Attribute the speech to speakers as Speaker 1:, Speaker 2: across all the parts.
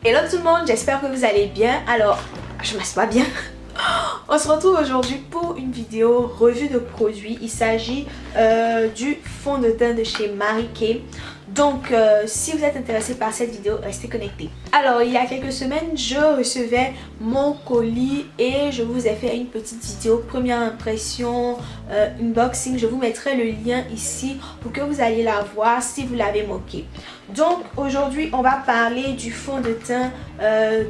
Speaker 1: Hello tout le monde, j'espère que vous allez bien. Alors, je m'assois bien. On se retrouve aujourd'hui pour une vidéo revue de produits. Il s'agit du fond de teint de chez Mary Kay. Donc, si vous êtes intéressé par cette vidéo, restez connectés. Alors, il y a quelques semaines, je recevais mon colis et je vous ai fait une petite vidéo première impression, unboxing. Je vous mettrai le lien ici pour que vous alliez la voir si vous l'avez manqué. Donc, aujourd'hui, on va parler du fond de teint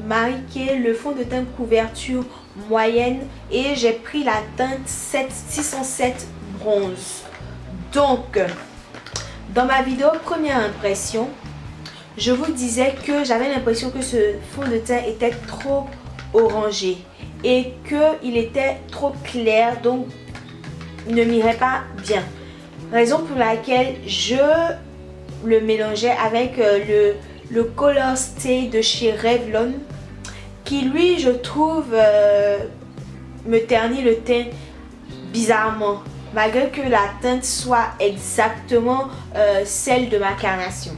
Speaker 1: Mary Kay, le fond de teint couverture moyenne, et j'ai pris la teinte 607 bronze. Donc, dans ma vidéo première impression, je vous disais que j'avais l'impression que ce fond de teint était trop orangé et qu'il était trop clair, donc ne m'irait pas bien. Raison pour laquelle je le mélangeais avec le Color Stay de chez Revlon, qui lui, je trouve, me ternit le teint bizarrement, malgré que la teinte soit exactement celle de ma carnation.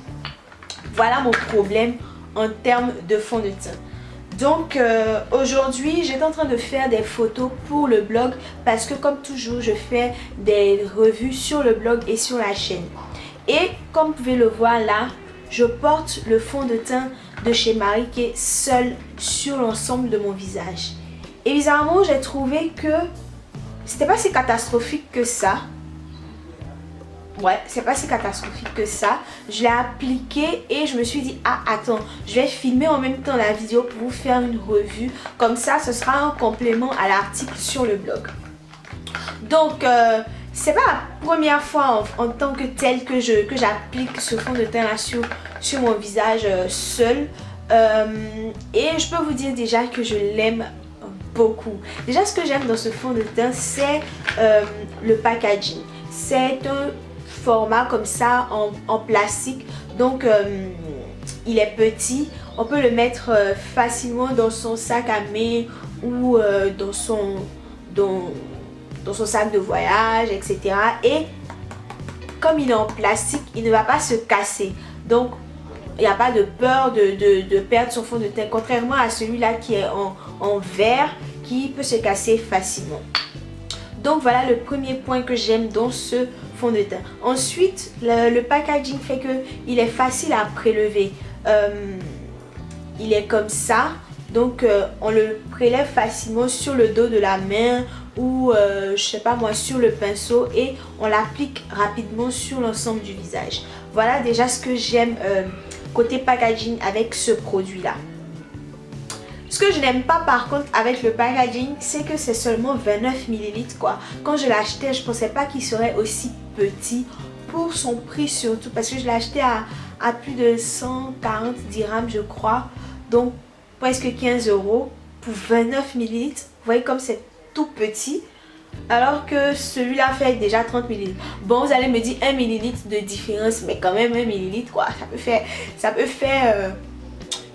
Speaker 1: Voilà mon problème en termes de fond de teint. Donc aujourd'hui, j'étais en train de faire des photos pour le blog parce que comme toujours, je fais des revues sur le blog et sur la chaîne. Et comme vous pouvez le voir là, je porte le fond de teint de chez Mary Kay seul sur l'ensemble de mon visage. Et bizarrement, j'ai trouvé que c'était pas si catastrophique que ça. Ouais, c'est pas si catastrophique que ça. Je l'ai appliqué et je me suis dit, ah attends, je vais filmer en même temps la vidéo pour vous faire une revue. Comme ça, ce sera un complément à l'article sur le blog. Donc, c'est pas la première fois en tant que tel que j'applique ce fond de teint là sur mon visage seul. Et je peux vous dire déjà que je l'aime beaucoup. Déjà, ce que j'aime dans ce fond de teint, c'est le packaging. C'est un format comme ça en plastique. Donc, il est petit. On peut le mettre facilement dans son sac à main ou dans son sac de voyage, etc. Et comme il est en plastique, il ne va pas se casser. Donc, il n'y a pas de peur de perdre son fond de teint. Contrairement à celui-là qui est en verre, qui peut se casser facilement. Donc, voilà le premier point que j'aime dans ce fond de teint. Ensuite, le packaging fait qu'il est facile à prélever. Il est comme ça. Donc, on le prélève facilement sur le dos de la main ou, je sais pas moi, sur le pinceau, et on l'applique rapidement sur l'ensemble du visage. Voilà déjà ce que j'aime côté packaging avec ce produit-là. Ce que je n'aime pas par contre avec le packaging, c'est que c'est seulement 29 ml quoi. Quand je l'ai acheté, je pensais pas qu'il serait aussi petit pour son prix, surtout parce que je l'ai acheté à plus de 140 dirhams je crois. Donc presque 15 € pour 29 ml. Vous voyez comme c'est tout petit. Alors que celui-là fait déjà 30 ml. Bon, vous allez me dire 1 ml de différence, mais quand même 1 ml quoi. Ça peut faire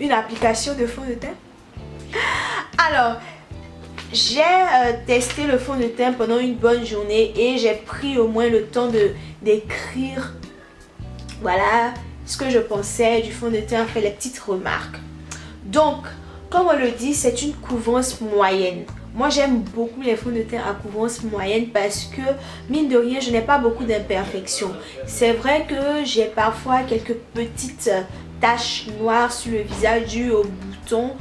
Speaker 1: une application de fond de teint. Alors, j'ai testé le fond de teint pendant une bonne journée et j'ai pris au moins le temps d'écrire, voilà, ce que je pensais du fond de teint, fait les petites remarques. Donc, comme on le dit, c'est une couvrance moyenne. Moi, j'aime beaucoup les fonds de teint à couvrance moyenne parce que, mine de rien, je n'ai pas beaucoup d'imperfections. C'est vrai que j'ai parfois quelques petites taches noires sur le visage dues aux boutons,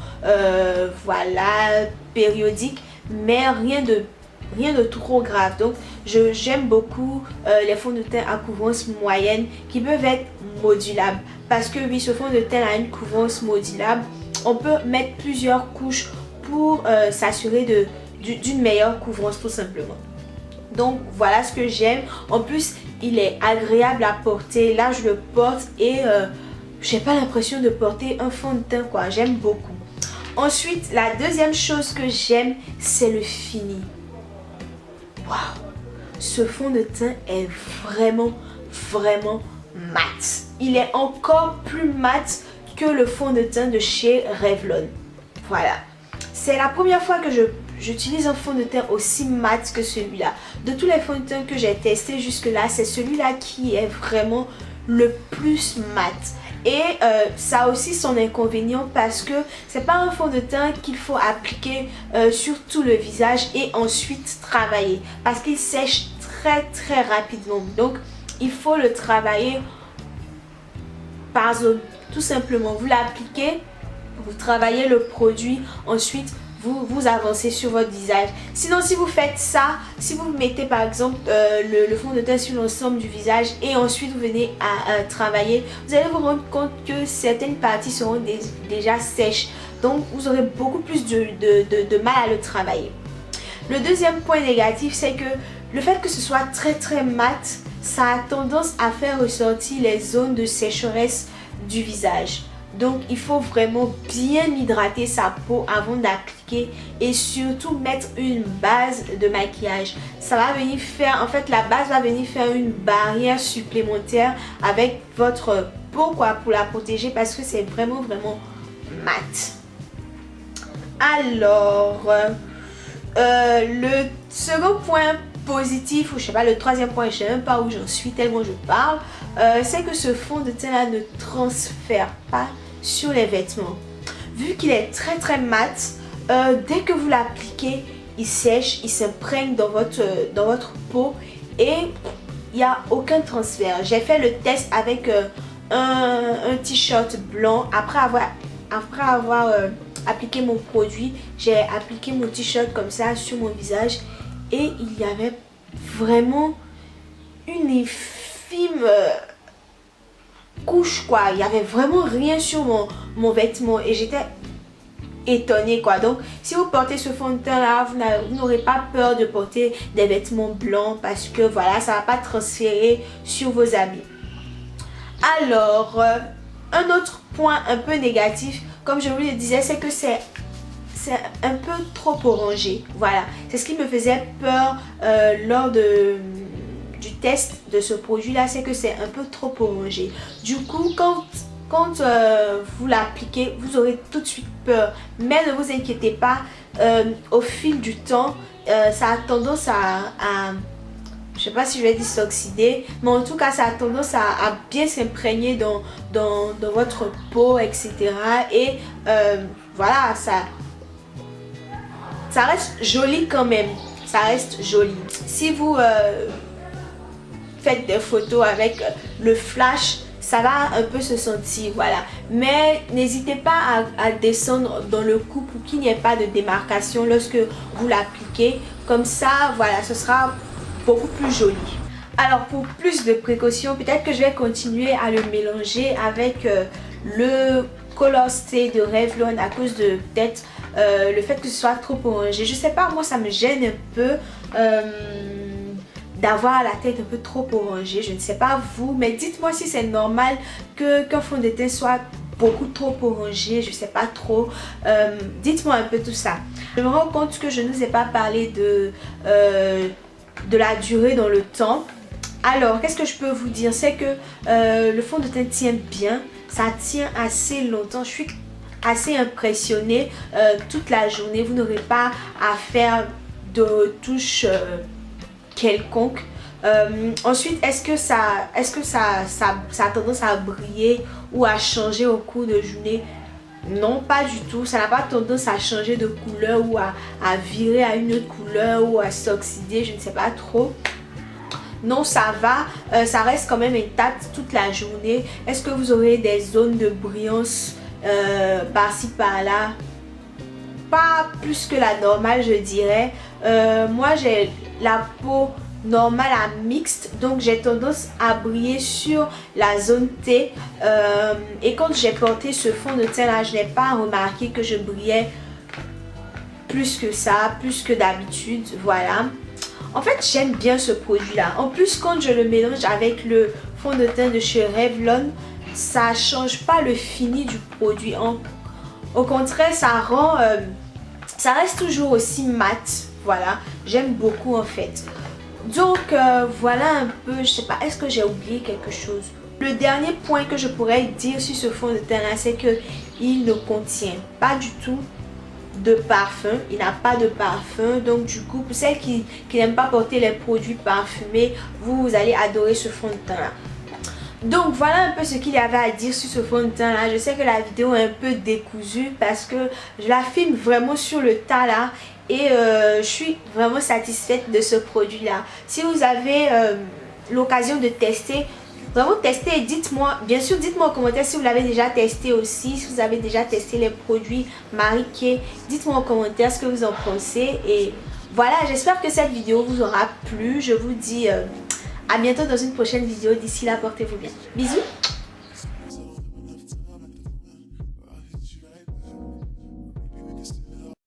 Speaker 1: voilà, périodiques, mais rien de trop grave. Donc, j'aime beaucoup les fonds de teint à couvrance moyenne qui peuvent être modulables. Parce que oui, ce fond de teint a une couvrance modulable. On peut mettre plusieurs couches pour s'assurer d'une meilleure couvrance tout simplement. Donc voilà ce que j'aime. En plus, il est agréable à porter. Là, je le porte et j'ai pas l'impression de porter un fond de teint quoi. J'aime beaucoup. Ensuite, la deuxième chose que j'aime, c'est le fini. Waouh! Ce fond de teint est vraiment mat. Il est encore plus mat que le fond de teint de chez Revlon. Voilà. C'est la première fois que j'utilise un fond de teint aussi mat que celui-là. De tous les fonds de teint que j'ai testés jusque-là, c'est celui-là qui est vraiment le plus mat. Et ça a aussi son inconvénient parce que c'est pas un fond de teint qu'il faut appliquer sur tout le visage et ensuite travailler, parce qu'il sèche très rapidement. Donc il faut le travailler par zone. Tout simplement, vous l'appliquez, vous travaillez le produit, ensuite vous avancez sur votre visage. Sinon, si vous faites ça, si vous mettez par exemple le fond de teint sur l'ensemble du visage et ensuite vous venez à travailler, vous allez vous rendre compte que certaines parties seront déjà sèches. Donc vous aurez beaucoup plus de mal à le travailler. Le deuxième point négatif, c'est que le fait que ce soit très mat, ça a tendance à faire ressortir les zones de sécheresse du visage. Donc il faut vraiment bien hydrater sa peau avant d'appliquer et surtout mettre une base de maquillage. Ça va venir faire, en fait la base va venir faire une barrière supplémentaire avec votre peau quoi, pour la protéger, parce que c'est vraiment mat. Alors le second point positif, ou je sais pas, le troisième point, je sais même pas où j'en suis tellement je parle, c'est que ce fond de teint là ne transfère pas sur les vêtements. Vu qu'il est très mat, dès que vous l'appliquez, il sèche, il s'imprègne dans votre peau et il n'y a aucun transfert. J'ai fait le test avec un t-shirt blanc. Après avoir appliqué mon produit, j'ai appliqué mon t-shirt comme ça sur mon visage et il y avait vraiment une infime couche quoi. Il y avait vraiment rien sur mon vêtement et j'étais étonnée quoi. Donc si vous portez ce fond de teint là, vous n'aurez pas peur de porter des vêtements blancs, parce que voilà, ça va pas transférer sur vos habits. Alors un autre point un peu négatif, comme je vous le disais, c'est que c'est un peu trop orangé. Voilà, c'est ce qui me faisait peur lors du test de ce produit là, c'est que c'est un peu trop orangé. Du coup quand vous l'appliquez, vous aurez tout de suite peur, mais ne vous inquiétez pas, au fil du temps ça a tendance à je sais pas si je vais dire s'oxyder, mais en tout cas ça a tendance à bien s'imprégner dans votre peau, etc. Et voilà, ça reste joli quand même, ça reste joli. Si vous faites des photos avec le flash, ça va un peu se sentir, voilà. Mais n'hésitez pas à descendre dans le cou pour qu'il n'y ait pas de démarcation lorsque vous l'appliquez. Comme ça, voilà, ce sera beaucoup plus joli. Alors pour plus de précautions, peut-être que je vais continuer à le mélanger avec le Color Stay de Revlon, à cause de peut-être le fait que ce soit trop orangé. Je sais pas, moi ça me gêne un peu d'avoir la tête un peu trop orangée. Je ne sais pas vous, mais dites-moi si c'est normal qu'un fond de teint soit beaucoup trop orangé, je sais pas trop. Dites-moi un peu tout ça. Je me rends compte que je ne vous ai pas parlé de la durée dans le temps. Alors qu'est-ce que je peux vous dire, c'est que le fond de teint tient bien, ça tient assez longtemps. Je suis assez impressionnée. Toute la journée vous n'aurez pas à faire de touches quelconque. Ensuite, est-ce que ça a tendance à briller ou à changer au cours de journée? Non, pas du tout. Ça n'a pas tendance à changer de couleur ou à virer à une autre couleur ou à s'oxyder, je ne sais pas trop. Non, ça va, ça reste quand même intact toute la journée. Est-ce que vous aurez des zones de brillance par-ci par-là? Pas plus que la normale, je dirais. Moi, j'ai la peau normale à mixte, donc j'ai tendance à briller sur la zone T, et quand j'ai porté ce fond de teint là, je n'ai pas remarqué que je brillais plus que ça, plus que d'habitude. Voilà, en fait j'aime bien ce produit là. En plus quand je le mélange avec le fond de teint de chez Revlon, ça change pas le fini du produit, au contraire ça rend ça reste toujours aussi mat. Voilà, j'aime beaucoup en fait. Donc voilà un peu, je sais pas, est-ce que j'ai oublié quelque chose? Le dernier point que je pourrais dire sur ce fond de teint là, c'est que il ne contient pas du tout de parfum. Il n'a pas de parfum, donc du coup pour celles qui n'aiment pas porter les produits parfumés, vous allez adorer ce fond de teint là. Donc voilà un peu ce qu'il y avait à dire sur ce fond de teint là. Je sais que la vidéo est un peu décousue parce que je la filme vraiment sur le tas là. Et je suis vraiment satisfaite de ce produit là. Si vous avez l'occasion de tester, vraiment testez et dites-moi, bien sûr dites-moi en commentaire si vous l'avez déjà testé aussi, si vous avez déjà testé les produits Marie K. Dites-moi en commentaire ce que vous en pensez. Et voilà, j'espère que cette vidéo vous aura plu. Je vous dis à bientôt dans une prochaine vidéo. D'ici là, portez-vous bien. Bisous.